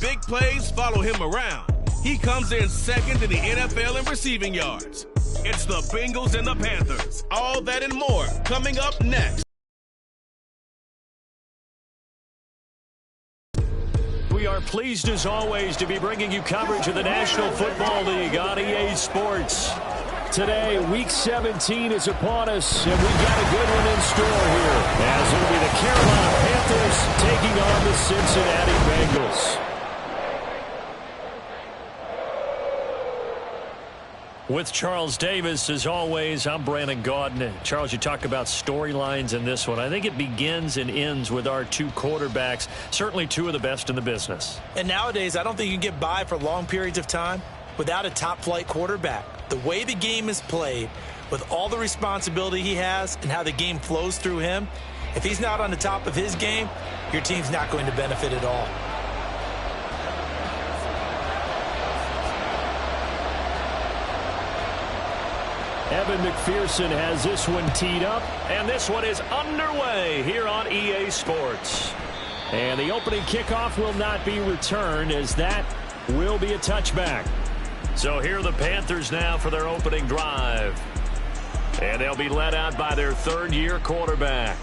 big plays follow him around. He comes in second in the NFL in receiving yards. It's the Bengals and the Panthers. All that and more coming up next. We are pleased as always to be bringing you coverage of the National Football League on EA Sports. Today, Week 17 is upon us, and we've got a good one in store here, as it'll be the Carolina Panthers taking on the Cincinnati Bengals. With Charles Davis, as always, I'm Brandon Gaudin. Charles, you talk about storylines in this one. I think it begins and ends with our two quarterbacks, certainly two of the best in the business. And nowadays, I don't think you can get by for long periods of time without a top-flight quarterback. The way the game is played, with all the responsibility he has and how the game flows through him, if he's not on the top of his game, your team's not going to benefit at all. Evan McPherson has this one teed up, and this one is underway here on EA Sports. And the opening kickoff will not be returned, as that will be a touchback. So here are the Panthers now for their opening drive. And they'll be led out by their third-year quarterback.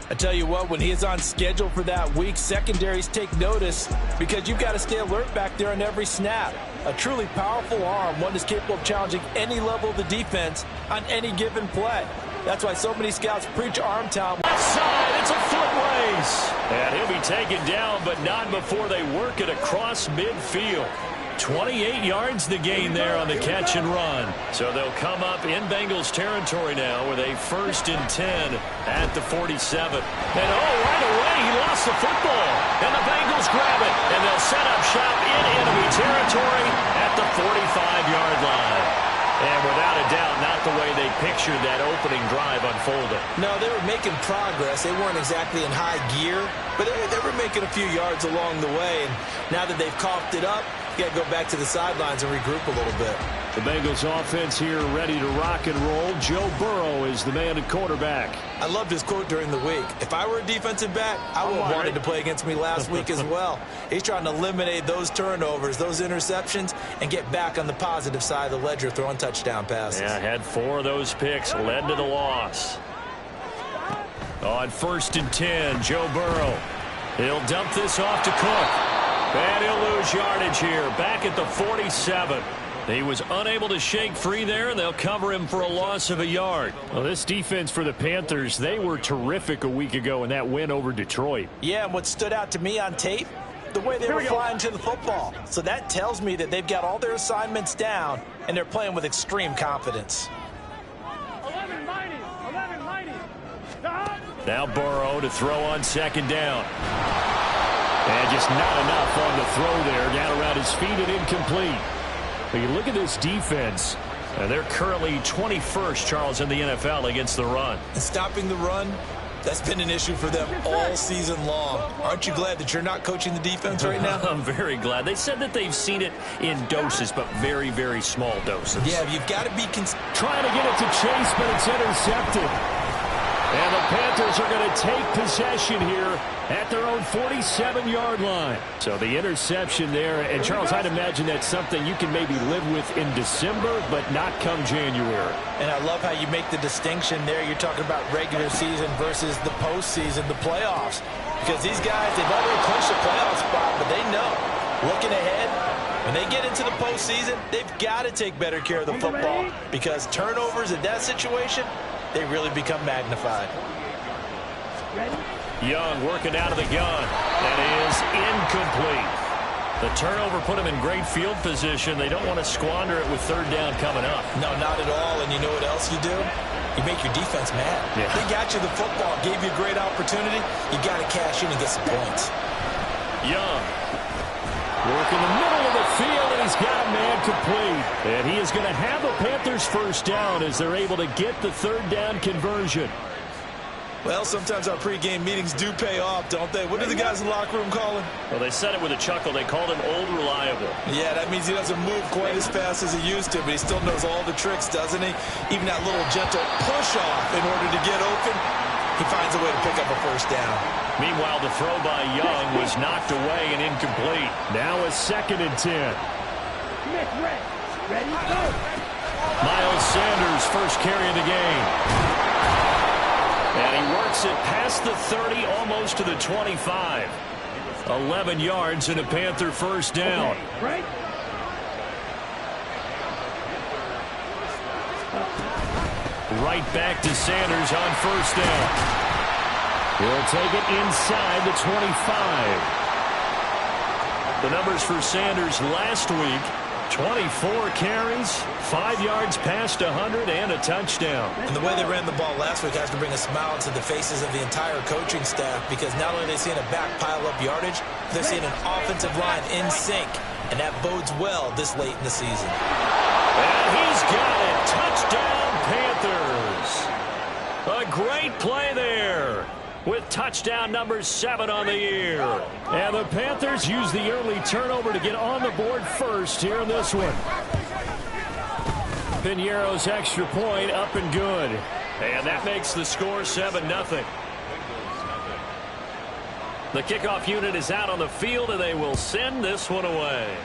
I tell you what, when he is on schedule for that week, secondaries take notice because you've got to stay alert back there on every snap. A truly powerful arm, one that's capable of challenging any level of the defense on any given play. That's why so many scouts preach arm talent. Left side, it's a foot race. And he'll be taken down, but not before they work it across midfield. 28 yards the gain there on the catch and run. So they'll come up in Bengals territory now with a 1st and 10 at the 47. And right away he lost the football. And the Bengals grab it. And they'll set up shop in enemy territory at the 45-yard line. And without a doubt, not the way they pictured that opening drive unfolding. No, they were making progress. They weren't exactly in high gear, but they were making a few yards along the way. And now that they've coughed it up, you got to go back to the sidelines and regroup a little bit. The Bengals offense here ready to rock and roll. Joe Burrow is the man at quarterback. I loved his quote during the week. If I were a defensive back, I would have wanted to play against me last week as well. He's trying to eliminate those turnovers, those interceptions, and get back on the positive side of the ledger throwing touchdown passes. Yeah, had 4 of those picks, led to the loss. On 1st and 10, Joe Burrow. He'll dump this off to Cook. And he'll lose yardage here, back at the 47. He was unable to shake free there, and they'll cover him for a loss of a yard. Well, this defense for the Panthers, they were terrific a week ago in that win over Detroit. Yeah, and what stood out to me on tape, the way they were flying to the football. So that tells me that they've got all their assignments down, and they're playing with extreme confidence. 11 mighty. Now Burrow to throw on 2nd down. And just not enough on the throw there, down around his feet and incomplete. But you look at this defense, they're currently 21st, Charles, in the NFL against the run. And stopping the run, that's been an issue for them all season long. Aren't you glad that you're not coaching the defense right now? I'm very glad. They said that they've seen it in doses, but very, very small doses. Yeah, you've got to be trying to get it to Chase, but it's intercepted. And the Panthers are going to take possession here at their own 47-yard line. So the interception there. And, Charles, I'd imagine that's something you can maybe live with in December, but not come January. And I love how you make the distinction there. You're talking about regular season versus the postseason, the playoffs. Because these guys, they've already clinched a playoff spot, but they know, looking ahead, when they get into the postseason, they've got to take better care of the football. Because turnovers in that situation, they really become magnified. Young working out of the gun. That is incomplete. The turnover put them in great field position. They don't want to squander it with 3rd down coming up. No, not at all. And you know what else you do? You make your defense mad. Yeah. They got you the football, gave you a great opportunity. You got to cash in and get some points. Young. Work in the middle of the field, and he's got a man complete. And he is going to have the Panthers 1st down as they're able to get the 3rd down conversion. Well, sometimes our pregame meetings do pay off, don't they? What do the guys in the locker room call him? Well, they said it with a chuckle. They called him Old Reliable. Yeah, that means he doesn't move quite as fast as he used to, but he still knows all the tricks, doesn't he? Even that little gentle push-off in order to get open. he finds a way to pick up a first down. Meanwhile, the throw by Young was knocked away and incomplete. Now a 2nd and 10. Ready, go. Miles Sanders, first carry of the game. And he works it past the 30, almost to the 25. 11 yards and a Panther first down. Okay, right. Right back to Sanders on first down. He'll take it inside the 25. The numbers for Sanders last week: 24 carries, 5 yards past 100, and a touchdown. And the way they ran the ball last week has to bring a smile to the faces of the entire coaching staff, because not only are they seeing a back pile up yardage, they're seeing an offensive line in sync, and that bodes well this late in the season. And he's got it. Touchdown, Panthers. A great play there, with touchdown number 7 on the year. And the Panthers use the early turnover to get on the board first here in this one. Piñeiro's extra point up and good. And that makes the score 7-0. The kickoff unit is out on the field, and they will send this one away.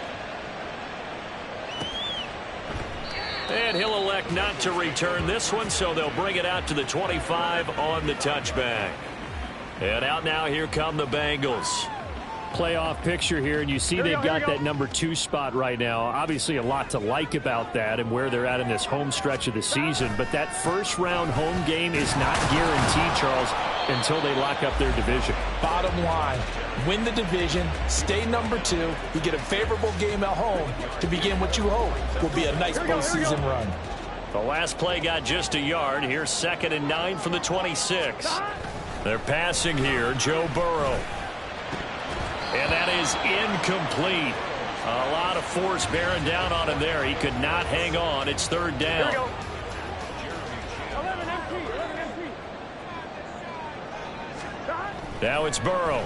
And he'll elect not to return this one, so they'll bring it out to the 25 on the touchback. And out now, here come the Bengals. Playoff picture here, and you see they've got that number 2 spot right now. Obviously a lot to like about that and where they're at in this home stretch of the season. But that first-round home game is not guaranteed, Charles, until they lock up their division. Bottom line, win the division, stay number 2, you get a favorable game at home to begin what you hope will be a nice postseason run. The last play got just a yard. Here's 2nd and 9 from the 26. They're passing here, Joe Burrow. And that is incomplete. A lot of force bearing down on him there. He could not hang on. It's 3rd down. 11 empty. Now it's Burrow.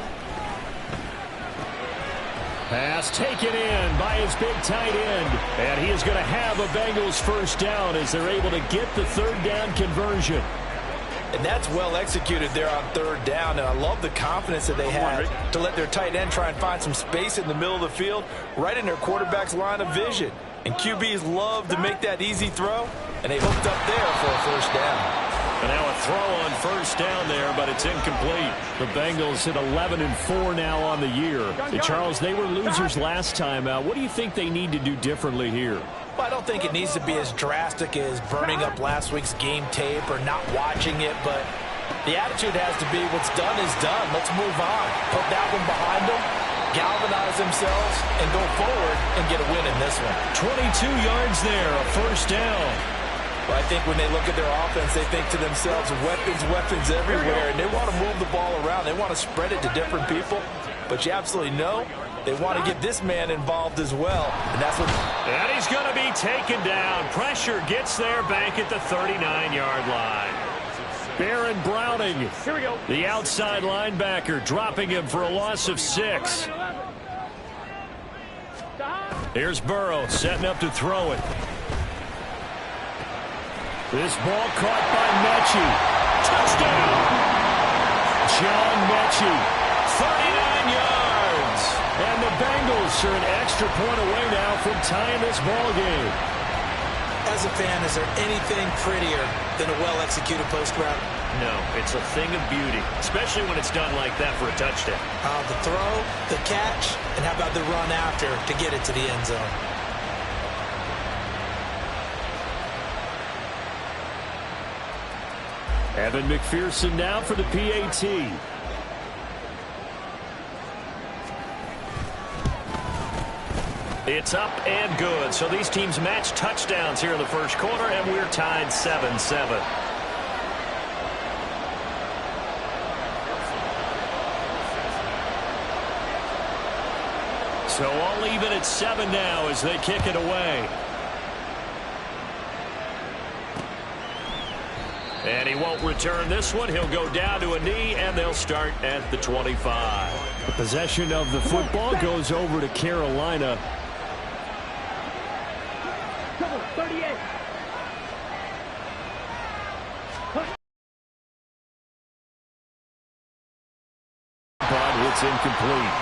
Pass taken in by his big tight end. And he is going to have a Bengals first down as they're able to get the 3rd down conversion. And that's well executed there on 3rd down. And I love the confidence that they have to let their tight end try and find some space in the middle of the field, right in their quarterback's line of vision. And QBs love to make that easy throw, and they hooked up there for a first down. And now a throw on first down there, but it's incomplete. The Bengals hit 11-4 now on the year. Charles, they were losers last time out. What do you think they need to do differently here? Well, I don't think it needs to be as drastic as burning up last week's game tape or not watching it, but the attitude has to be what's done is done. Let's move on. Put that one behind them, galvanize themselves, and go forward and get a win in this one. 22 yards there, a first down. Well, I think when they look at their offense, they think to themselves, weapons everywhere, and they want to move the ball around. They want to spread it to different people, but you absolutely know they want to get this man involved as well, and that's what... And he's going to be taken down. Pressure gets there back at the 39-yard line. Baron Browning, Here we go. the outside linebacker, dropping him for a loss of 6. Here's Burrow setting up to throw it. This ball caught by Mechie. Touchdown! John Mechie, 39 yards. And the Bengals are an extra point away now from tying this ball game. As a fan, is there anything prettier than a well-executed post route? No, it's a thing of beauty, especially when it's done like that for a touchdown. The throw, the catch, and how about the run after to get it to the end zone? Evan McPherson now for the PAT. It's up and good. So these teams match touchdowns here in the first quarter, and we're tied 7-7. So all even at 7 now as they kick it away. And he won't return this one. He'll go down to a knee, and they'll start at the 25. The possession of the football goes over to Carolina. 38. but it's incomplete.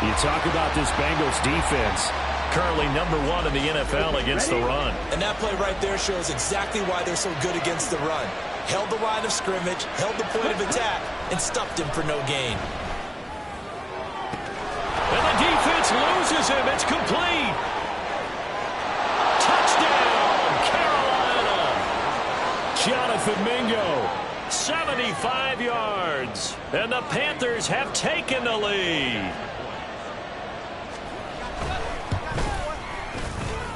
You talk about this Bengals defense. Currently #1 in the NFL against the run. And that play right there shows exactly why they're so good against the run. Held the line of scrimmage, held the point of attack, and stuffed him for no gain. And the defense loses him. It's complete. Touchdown, Carolina. Jonathan Mingo, 75 yards. And the Panthers have taken the lead.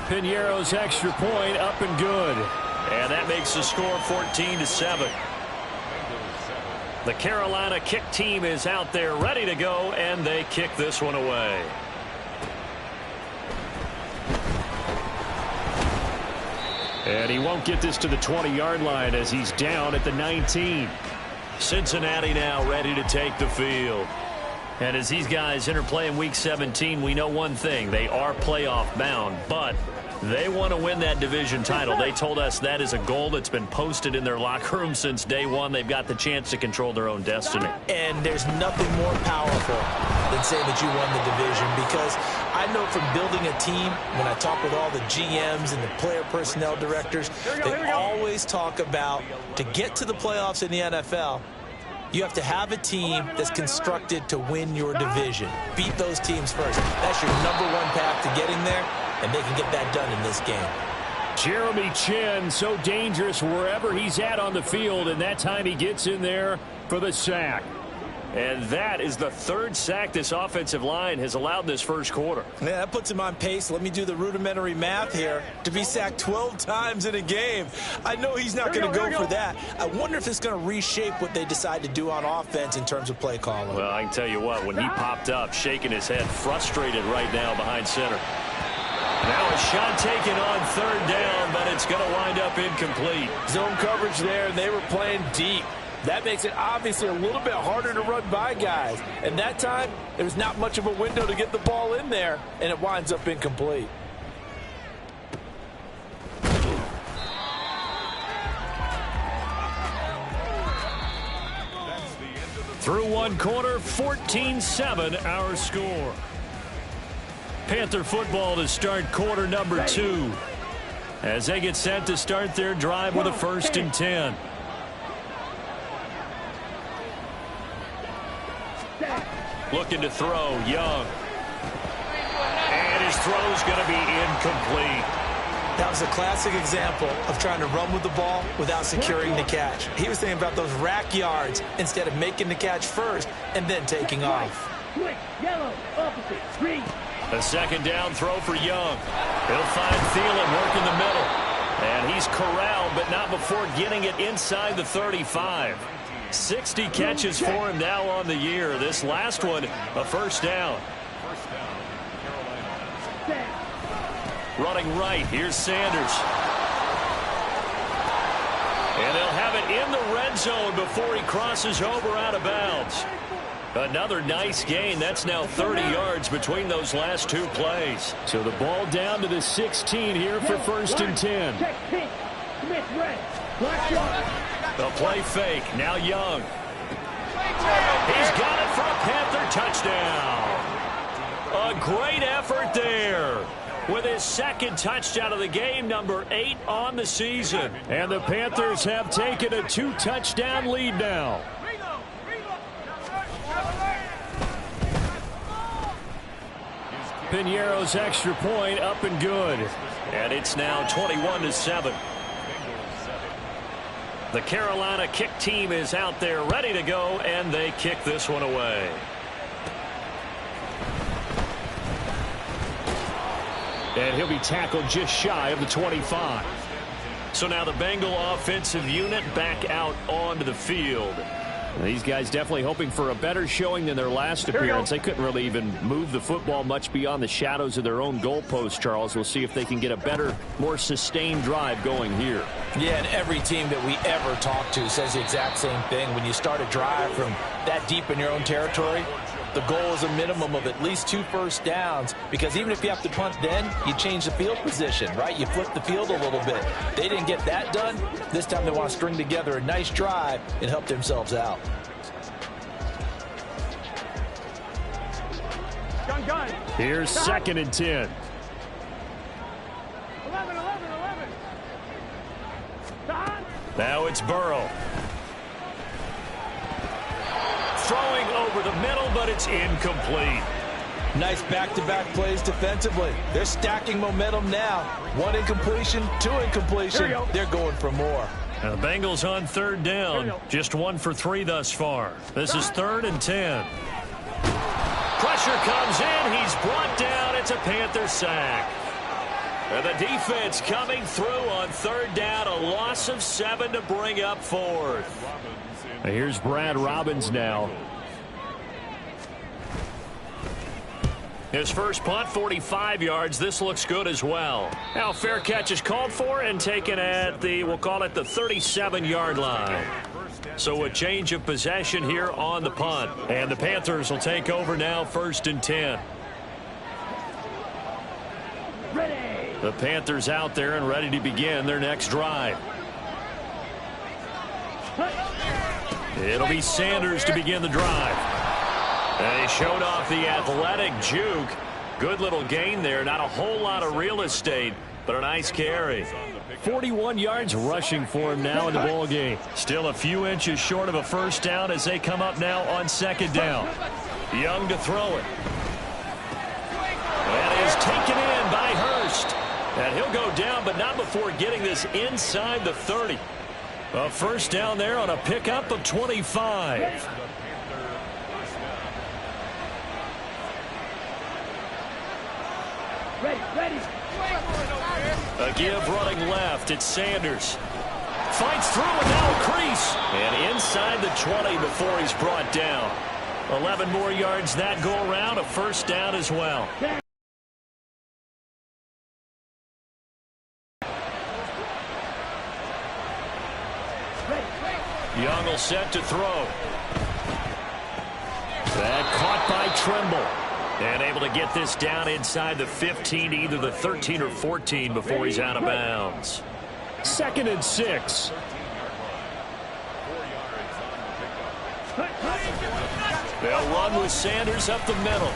Piñeiro's extra point up and good. And that makes the score 14-7. The Carolina kick team is out there ready to go, and they kick this one away. And he won't get this to the 20-yard line as he's down at the 19. Cincinnati now ready to take the field. And as these guys interplay in Week 17, we know one thing. They are playoff bound, but they want to win that division title. They told us that is a goal that's been posted in their locker room since day one. They've got the chance to control their own destiny. And there's nothing more powerful than saying that you won the division, because I know from building a team, when I talk with all the GMs and the player personnel directors, they always talk about, to get to the playoffs in the NFL, you have to have a team that's constructed to win your division. Beat those teams first. That's your #1 path to getting there, and they can get that done in this game. Jeremy Chinn, so dangerous wherever he's at on the field, and that time he gets in there for the sack. And that is the 3rd sack this offensive line has allowed this first quarter. Yeah, that puts him on pace. Let me do the rudimentary math here. To be sacked 12 times in a game. I know he's not going to go for that. I wonder if it's going to reshape what they decide to do on offense in terms of play calling. Well, I can tell you what, when he popped up, shaking his head, frustrated right now behind center. Now a shot taken on 3rd down, but it's going to wind up incomplete. Zone coverage there, and they were playing deep. That makes it obviously a little bit harder to run by guys. And that time, there's not much of a window to get the ball in there, and it winds up incomplete. Through one quarter, 14-7 our score. Panther football to start quarter #2 as they get set to start their drive with a 1st and 10. Looking to throw, Young. And his throw's going to be incomplete. That was a classic example of trying to run with the ball without securing the catch. He was thinking about those rack yards instead of making the catch first and then taking off. Switch, yellow, opposite, green. A 2nd down throw for Young. He'll find Thielen working the middle. And he's corralled, but not before getting it inside the 35. 60 catches for him now on the year. This last one, a 1st down. Running right, here's Sanders. And they'll have it in the red zone before he crosses over out of bounds. Another nice gain. That's now 30 yards between those last 2 plays. So the ball down to the 16 here for 1st and 10. Check pink. Smith red. Black yard. The play fake. Now Young. He's got it for a Panther touchdown. A great effort there with his 2nd touchdown of the game, #8 on the season. And the Panthers have taken a 2-touchdown lead now. Piñeiro's extra point up and good. And it's now 21-7. The Carolina kick team is out there ready to go, and they kick this one away. And he'll be tackled just shy of the 25. So now the Bengal offensive unit back out onto the field. These guys definitely hoping for a better showing than their last appearance. They couldn't really even move the football much beyond the shadows of their own goalpost, Charles. We'll see if they can get a better, more sustained drive going here. Yeah, and every team that we ever talk to says the exact same thing. When you start a drive from that deep in your own territory, the goal is a minimum of at least 2 first downs, because even if you have to punt then, you change the field position, right? You flip the field a little bit. They didn't get that done. This time they want to string together a nice drive and help themselves out. Here's 2nd and 10. 11. Now it's Burrow. Throwing over the middle, but it's incomplete. Nice back-to-back plays defensively. They're stacking momentum now. 1 incompletion, 2 incompletion. They're going for more. Now the Bengals on 3rd down. Just 1 for 3 thus far. This is 3rd and 10. Pressure comes in. He's brought down. It's a Panther sack. And the defense coming through on 3rd down. A loss of 7 to bring up 4th. Here's Brad Robbins now. His first punt, 45 yards. This looks good as well. Now fair catch is called for and taken at the, we'll call it the 37-yard line. So a change of possession here on the punt. And the Panthers will take over now, 1st and 10. Ready. The Panthers out there and ready to begin their next drive. It'll be Sanders to begin the drive. They showed off the athletic juke. Good little gain there. Not a whole lot of real estate, but a nice carry. 41 yards rushing for him now in the ball game. Still a few inches short of a first down as they come up now on 2nd down. Young to throw it. That is taken in by Hurst. And he'll go down, but not before getting this inside the 30. A first down there on a pickup of 25. Ready. A give running left. It's Sanders. Fights through without a crease. And inside the 20 before he's brought down. 11 more yards that go around. A first down as well. Young will set to throw. That caught by Trimble. And able to get this down inside the 15, either the 13 or 14 before he's out of bounds. 2nd and 6. They'll run with Sanders up the middle.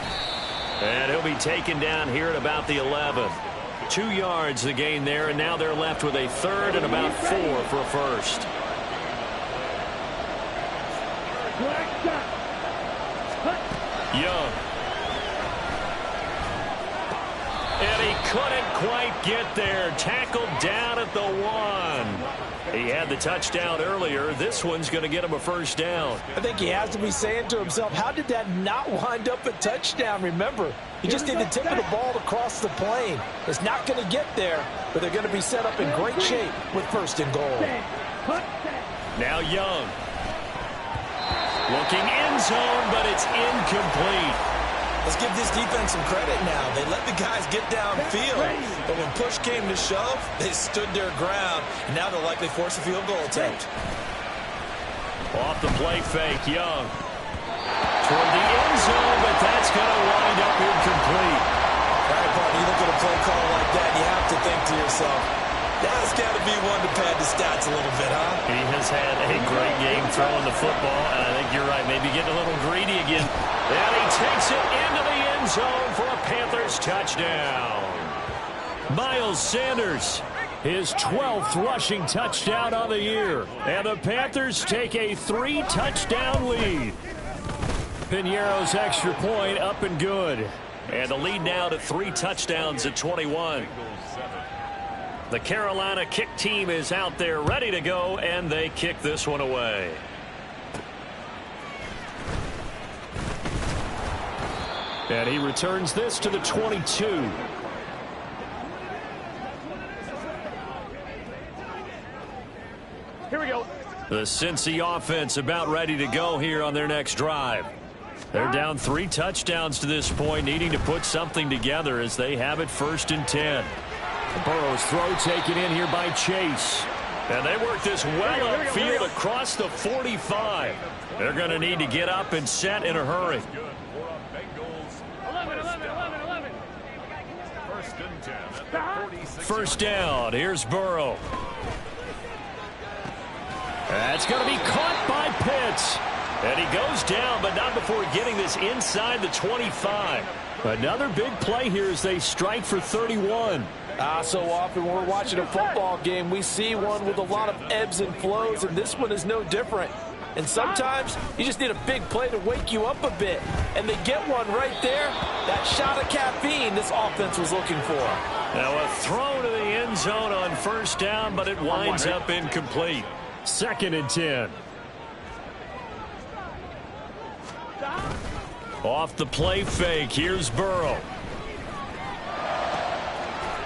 And he'll be taken down here at about the 11. 2 yards the gain there, and now they're left with a 3rd and about 4 for a first. Young. And he couldn't quite get there. Tackled down at the 1. He had the touchdown earlier. This one's going to get him a first down. I think he has to be saying to himself, how did that not wind up a touchdown? Remember, he just did the tip of the ball to cross the plane. It's not going to get there, but they're going to be set up in great shape with 1st and goal. Now Young. Looking end zone, but it's incomplete. Let's give this defense some credit now. They let the guys get downfield, but when push came to shove, they stood their ground, and now they'll likely force a field goal attempt. Off the play fake, Young. Toward the end zone, but that's going to wind up incomplete. All right, partner, you look at a play call like that, you have to think to yourself, that's got to be one to pad the stats a little bit, huh? He has had a great game throwing the football, and I think you're right, maybe getting a little greedy again. And he takes it into the end zone for a Panthers touchdown. Miles Sanders, his 12th rushing touchdown of the year. And the Panthers take a 3-touchdown lead. Piñeiro's extra point up and good. And the lead now to 3 touchdowns at 21. The Carolina kick team is out there ready to go, and they kick this one away. And he returns this to the 22. Here we go. The Cincy offense about ready to go here on their next drive. They're down 3 touchdowns to this point, needing to put something together as they have it 1st and 10. Burrow's throw taken in here by Chase. And they work this well upfield across the 45. They're going to need to get up and set in a hurry. 11. First down. Here's Burrow. That's going to be caught by Pitts. And he goes down, but not before getting this inside the 25. Another big play here as they strike for 31. So often when we're watching a football game, we see one with a lot of ebbs and flows, and this one is no different. And sometimes you just need a big play to wake you up a bit. And they get one right there. That shot of caffeine this offense was looking for. Now a throw to the end zone on first down, but it winds up incomplete. 2nd and 10. Off the play fake, here's Burrow.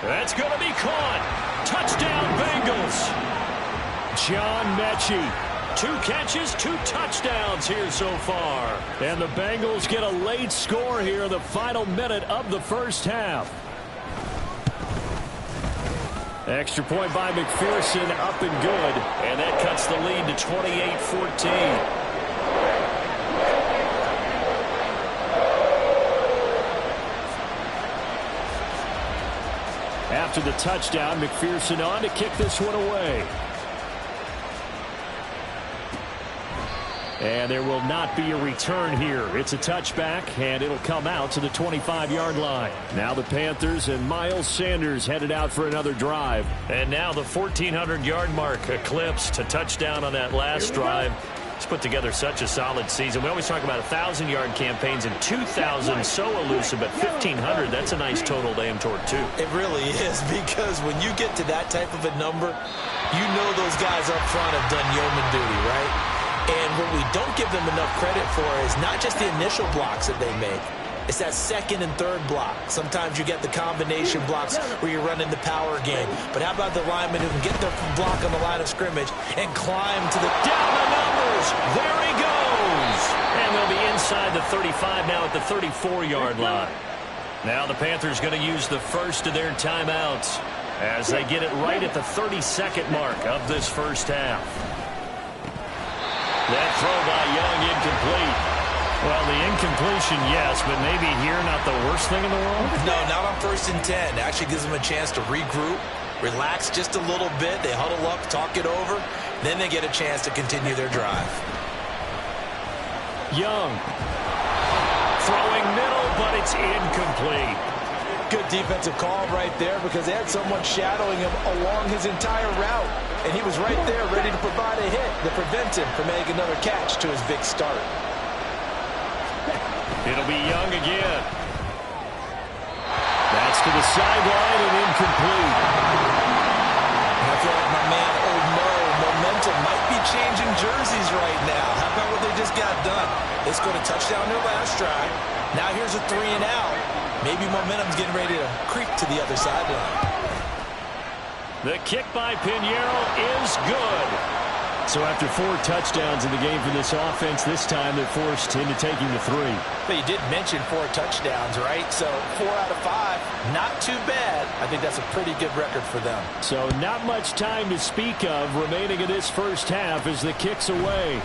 That's going to be caught. Touchdown, Bengals. John Mechie. 2 catches, 2 touchdowns here so far. And the Bengals get a late score here in the final minute of the first half. Extra point by McPherson, up and good. And that cuts the lead to 28-14. After the touchdown, McPherson on to kick this one away. And there will not be a return here. It's a touchback, and it'll come out to the 25-yard line. Now the Panthers and Miles Sanders headed out for another drive. And now the 1,400-yard mark eclipsed. A touchdown on that last drive. He's put together such a solid season. We always talk about 1,000-yard campaigns, and 2,000 so elusive, but 1,500, that's a nice total to aim toward, too. It really is, because when you get to that type of a number, you know those guys up front have done yeoman duty, right? And what we don't give them enough credit for is not just the initial blocks that they make. It's that second and third block. Sometimes you get the combination blocks where you're running the power game. But how about the linemen who can get their block on the line of scrimmage and climb to the... Down the numbers! There he goes! And they'll be inside the 35 now at the 34-yard line. Now the Panthers going to use the first of their timeouts as they get it right at the 32nd mark of this first half. That throw by Young incomplete. Well, the incompletion, yes, but maybe here not the worst thing in the world? No, not on 1st and 10. Actually gives them a chance to regroup, relax just a little bit. They huddle up, talk it over. Then they get a chance to continue their drive. Young. Throwing middle, but it's incomplete. Good defensive call right there because they had someone shadowing him along his entire route. And he was right there ready to provide a hit that prevents him from making another catch to his big start. It'll be Young again. That's to the sideline and incomplete. I feel like my man, Old Mo, momentum might be changing jerseys right now. How about what they just got done? They scored a touchdown their last drive. Now here's a 3 and out. Maybe momentum's getting ready to creep to the other sideline. The kick by Pinheiro is good. So after 4 touchdowns in the game for this offense, this time they're forced into taking the 3. But you did mention 4 touchdowns, right? So 4 out of 5, not too bad. I think that's a pretty good record for them. So not much time to speak of remaining in this first half as the kick's away.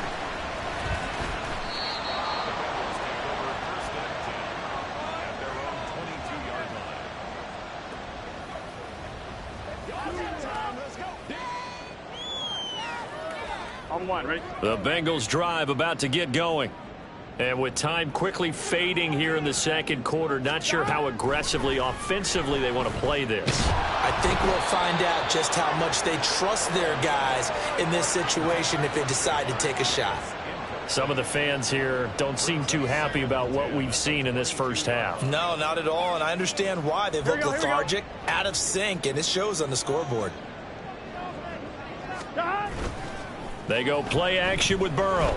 The Bengals drive about to get going. And with time quickly fading here in the second quarter, not sure how aggressively, offensively they want to play this. I think we'll find out just how much they trust their guys in this situation if they decide to take a shot. Some of the fans here don't seem too happy about what we've seen in this first half. No, not at all, and I understand why. They've looked lethargic, out of sync, and it shows on the scoreboard. They go play action with Burrow.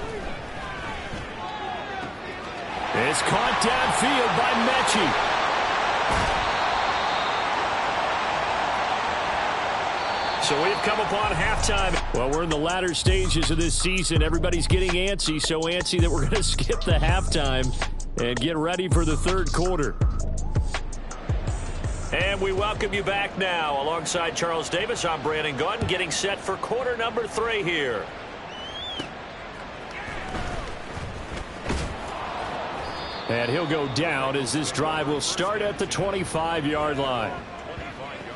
It's caught downfield by Mechie. So we've come upon halftime. Well, we're in the latter stages of this season. Everybody's getting antsy, so antsy that we're going to skip the halftime and get ready for the third quarter. And we welcome you back now. Alongside Charles Davis, I'm Brandon Gunn, getting set for quarter number 3 here. And he'll go down as this drive will start at the 25-yard line.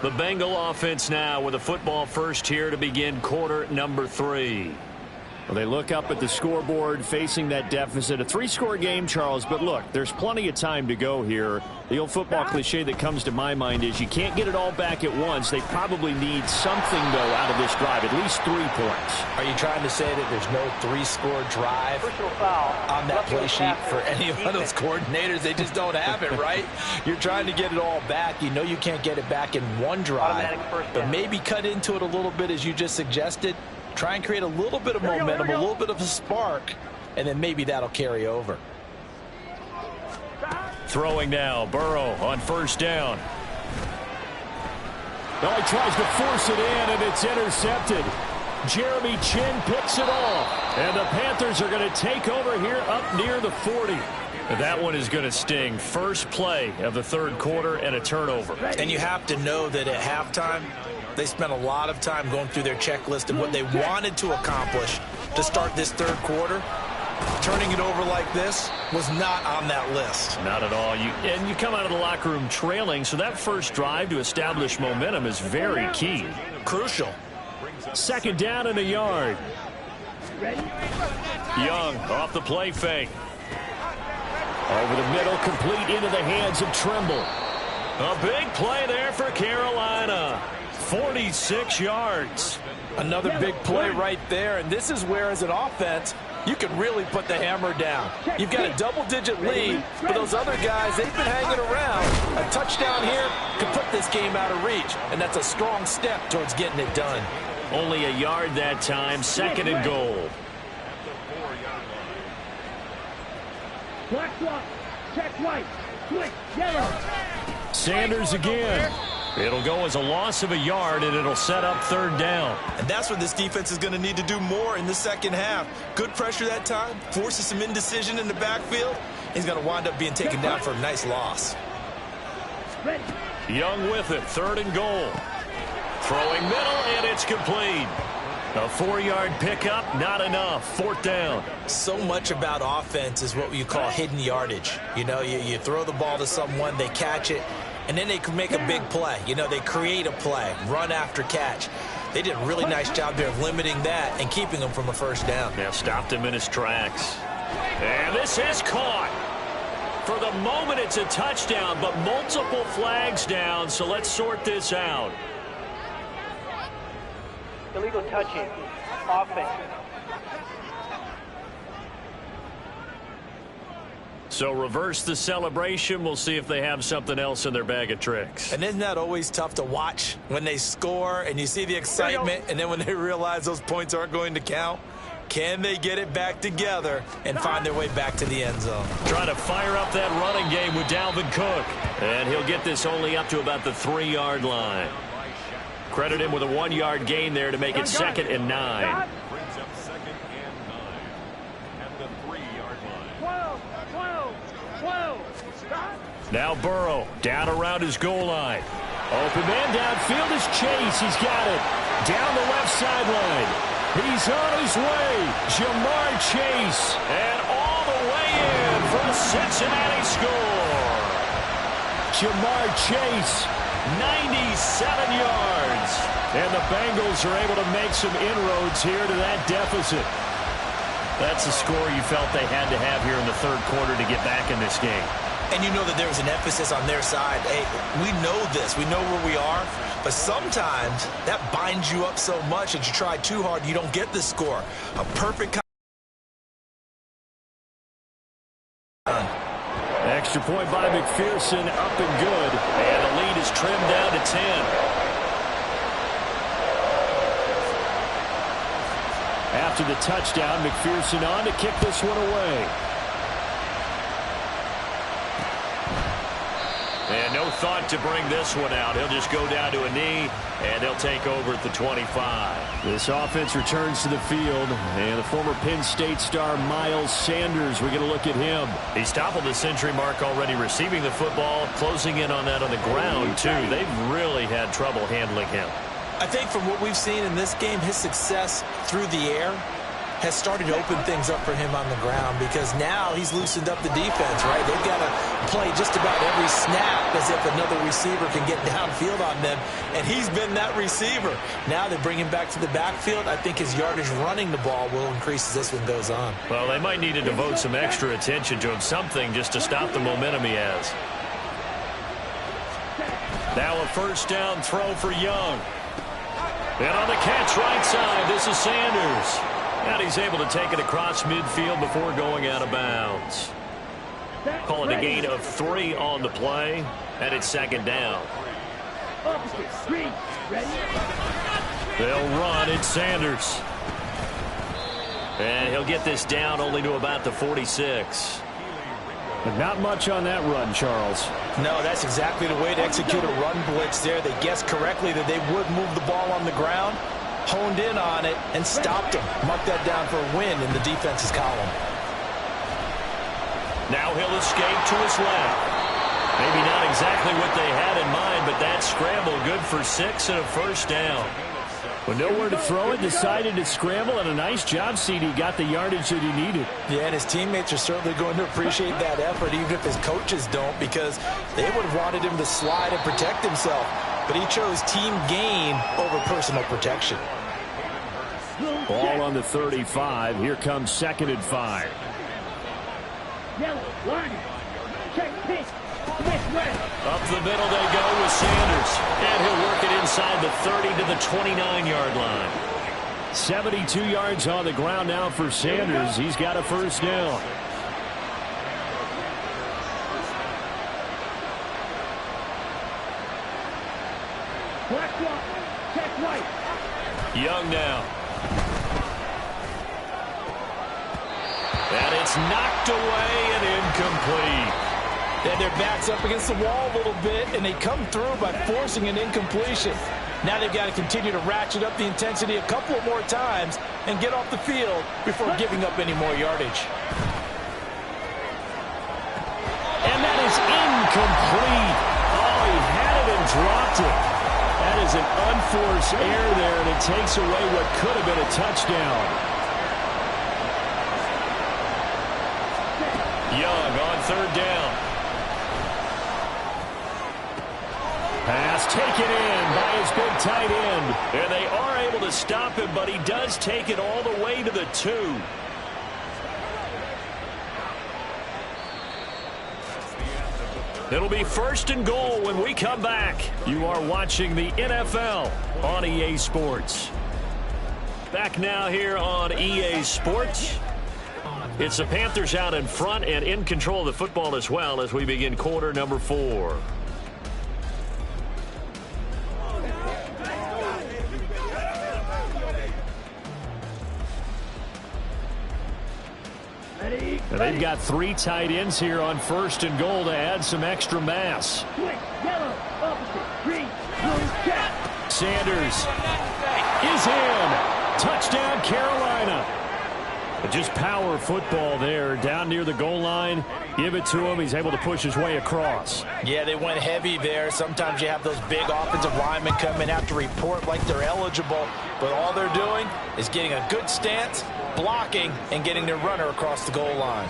The Bengal offense now with a football first here to begin quarter number 3. Well, they look up at the scoreboard facing that deficit. A 3-score game, Charles, but look, there's plenty of time to go here. The old football cliche that comes to my mind is you can't get it all back at once. They probably need something, though, out of this drive, at least 3 points. Are you trying to say that there's no 3-score drive on that play sheet for any of those coordinators? They just don't have it, right? You're trying to get it all back. You know you can't get it back in one drive, but maybe cut into it a little bit as you just suggested. Try and create a little bit of momentum, a little bit of a spark, and then maybe that'll carry over. Throwing now, Burrow on first down. Well, he tries to force it in, and it's intercepted. Jeremy Chinn picks it off, and the Panthers are going to take over here up near the 40. That one is going to sting. First play of the third quarter and a turnover. And you have to know that at halftime, they spent a lot of time going through their checklist of what they wanted to accomplish to start this third quarter. Turning it over like this was not on that list. Not at all. And you come out of the locker room trailing, so that first drive to establish momentum is very key. Crucial. Second down and a yard. Young off the play fake. Over the middle, complete into the hands of Trimble. A big play there for Carolina. 46 yards. Another big play right there, and this is where, as an offense, you can really put the hammer down. You've got a double-digit lead, but those other guys, they've been hanging around. A touchdown here could put this game out of reach, and that's a strong step towards getting it done. Only a yard that time, second and goal. Black block. Check white. Switch yellow. Sanders again. It'll go as a loss of a yard, and it'll set up third down. And that's what this defense is going to need to do more in the second half. Good pressure that time, forces some indecision in the backfield. He's going to wind up being taken down for a nice loss. Ready. Young with it, third and goal. Throwing middle, and it's complete. A 4-yard pickup, not enough. Fourth down. So much about offense is what you call hidden yardage. You know, you throw the ball to someone, they catch it, and then they can make a big play. You know, they create a play, run after catch. They did a really nice job there of limiting that and keeping him from a first down. Now stopped him in his tracks. And this is caught. For the moment, it's a touchdown, but multiple flags down, so let's sort this out. Illegal touching. Offense. So reverse the celebration. We'll see if they have something else in their bag of tricks. And isn't that always tough to watch when they score and you see the excitement and then when they realize those points aren't going to count? Can they get it back together and find their way back to the end zone? Trying to fire up that running game with Dalvin Cook. And he'll get this only up to about the 3-yard line. Credit him with a 1-yard gain there to make it 2nd and 9. Brings up 2nd and 9 at the 3-yard line. 12. Now Burrow down around his goal line. Open man downfield is Chase. He's got it. Down the left sideline. He's on his way. Jamar Chase. And all the way in for the Cincinnati score. Jamar Chase, 97 yards. And the Bengals are able to make some inroads here to that deficit. That's the score you felt they had to have here in the third quarter to get back in this game. And you know that there's an emphasis on their side. Hey, we know this. We know where we are. But sometimes that binds you up so much that you try too hard, you don't get the score. A perfect extra point by McPherson, up and good. And the lead is trimmed down to 10. After the touchdown, McPherson on to kick this one away. And no thought to bring this one out. He'll just go down to a knee, and they'll take over at the 25. This offense returns to the field, and the former Penn State star Miles Sanders, we're going to look at him. He's toppled the century mark already receiving the football, closing in on that on the ground, too. They've really had trouble handling him. I think from what we've seen in this game, his success through the air has started to open things up for him on the ground, because now he's loosened up the defense, right? They've got to play just about every snap as if another receiver can get downfield on them, and he's been that receiver. Now they bring him back to the backfield. I think his yardage running the ball will increase as this one goes on. Well, they might need to devote some extra attention to him, something just to stop the momentum he has. Now a first down throw for Young. And on the catch right side, this is Sanders. And he's able to take it across midfield before going out of bounds. Call it a gain of 3 on the play, and it's second down. They'll run. It's Sanders. And he'll get this down only to about the 46. But not much on that run, Charles. No, that's exactly the way to execute a run blitz there. They guessed correctly that they would move the ball on the ground, honed in on it, and stopped him. Mark that down for a win in the defense's column. Now he'll escape to his left. Maybe not exactly what they had in mind, but that scramble good for 6 and a first down. With nowhere to throw it, decided to scramble, and a nice job, CD. Got the yardage that he needed. Yeah, and his teammates are certainly going to appreciate that effort, even if his coaches don't, because they would have wanted him to slide and protect himself. But he chose team gain over personal protection. Ball on the 35. Here comes 2nd and 5. Yellow, line. Check pitch. Up the middle they go with Sanders. And he'll work it inside the 30 to the 29-yard line. 72 yards on the ground now for Sanders. He's got a first down. Black block. Check right. Young now. And it's knocked away and incomplete. Then their back's up against the wall a little bit, and they come through by forcing an incompletion. Now they've got to continue to ratchet up the intensity a couple of more times and get off the field before giving up any more yardage. And that is incomplete. Oh, he had it and dropped it. That is an unforced error there, and it takes away what could have been a touchdown. Young on 3rd down. Pass taken in by his big tight end. And they are able to stop him, but he does take it all the way to the 2. It'll be 1st and goal when we come back. You are watching the NFL on EA Sports. Back now here on EA Sports. It's the Panthers out in front and in control of the football as well as we begin quarter number 4. And they've got 3 tight ends here on 1st and goal to add some extra mass. Switch. Yellow. Opposite. Green. Blue. Check. Sanders is in. Touchdown, Carolina. But just power football there down near the goal line. Give it to him. He's able to push his way across. Yeah, they went heavy there. Sometimes you have those big offensive linemen come in, have to report like they're eligible. But all they're doing is getting a good stance, blocking, and getting their runner across the goal line.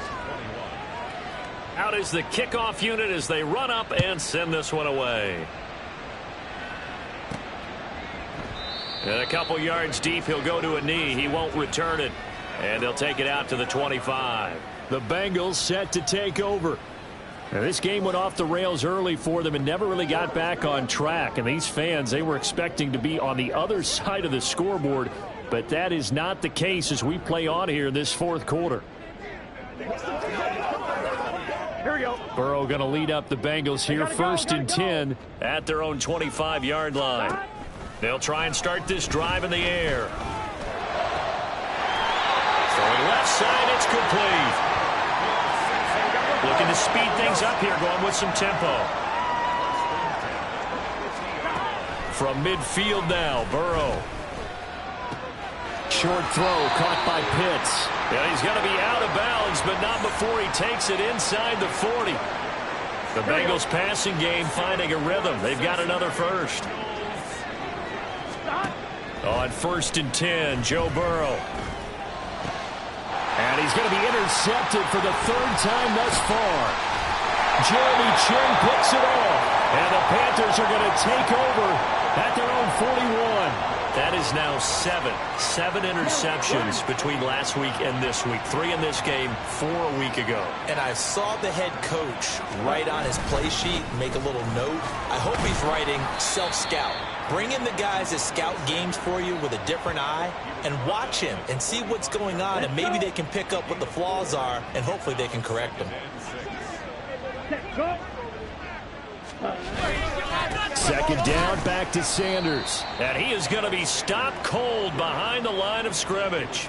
Out is the kickoff unit as they run up and send this one away. And a couple yards deep, he'll go to a knee. He won't return it. And they'll take it out to the 25. The Bengals set to take over. Now, this game went off the rails early for them and never really got back on track. And these fans, they were expecting to be on the other side of the scoreboard. But that is not the case as we play on here in this 4th quarter. Here we go. Burrow going to lead up the Bengals here, 1st and 10. At their own 25-yard line. They'll try and start this drive in the air. Throwing left side, it's complete. Looking to speed things up here, going with some tempo. From midfield now, Burrow. Short throw caught by Pitts. Yeah, he's going to be out of bounds, but not before he takes it inside the 40. The Bengals passing game finding a rhythm. They've got another first. On 1st and 10, Joe Burrow. And he's going to be intercepted for the third time thus far. Jeremy Chinn picks it off. And the Panthers are going to take over at their own 41. That is now seven interceptions between last week and this week. 3 in this game, 4 a week ago. And I saw the head coach write on his play sheet, make a little note. I hope he's writing self-scout. Bring in the guys that scout games for you with a different eye and watch him and see what's going on, and maybe they can pick up what the flaws are, and hopefully they can correct them. Second down, back to Sanders. And he is going to be stopped cold behind the line of scrimmage.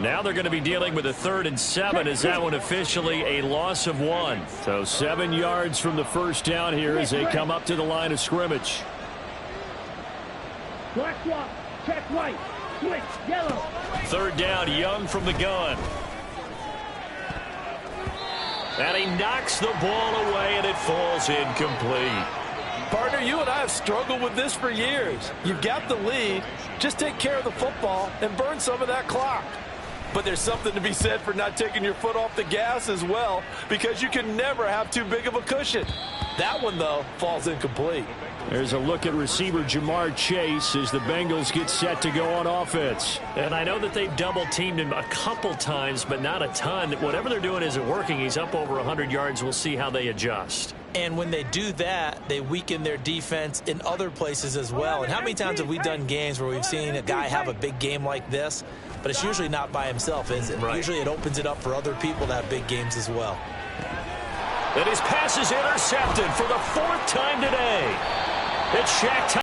Now they're going to be dealing with a 3rd and 7 as that one officially a loss of 1. So 7 yards from the first down here as they come up to the line of scrimmage. Black swap, check right, switch, yellow. 3rd down, Young from the gun. And he knocks the ball away, and it falls incomplete. Partner, you and I have struggled with this for years. You've got the lead. Just take care of the football and burn some of that clock. But there's something to be said for not taking your foot off the gas as well, because you can never have too big of a cushion. That one, though, falls incomplete. There's a look at receiver Jamar Chase as the Bengals get set to go on offense. And I know that they've double-teamed him a couple times, but not a ton. Whatever they're doing isn't working. He's up over 100 yards. We'll see how they adjust. And when they do that, they weaken their defense in other places as well. And how many times have we done games where we've seen a guy have a big game like this, but it's usually not by himself, is it? Right. Usually it opens it up for other people to have big games as well. And his pass is intercepted for the 4th time today. It's Shaq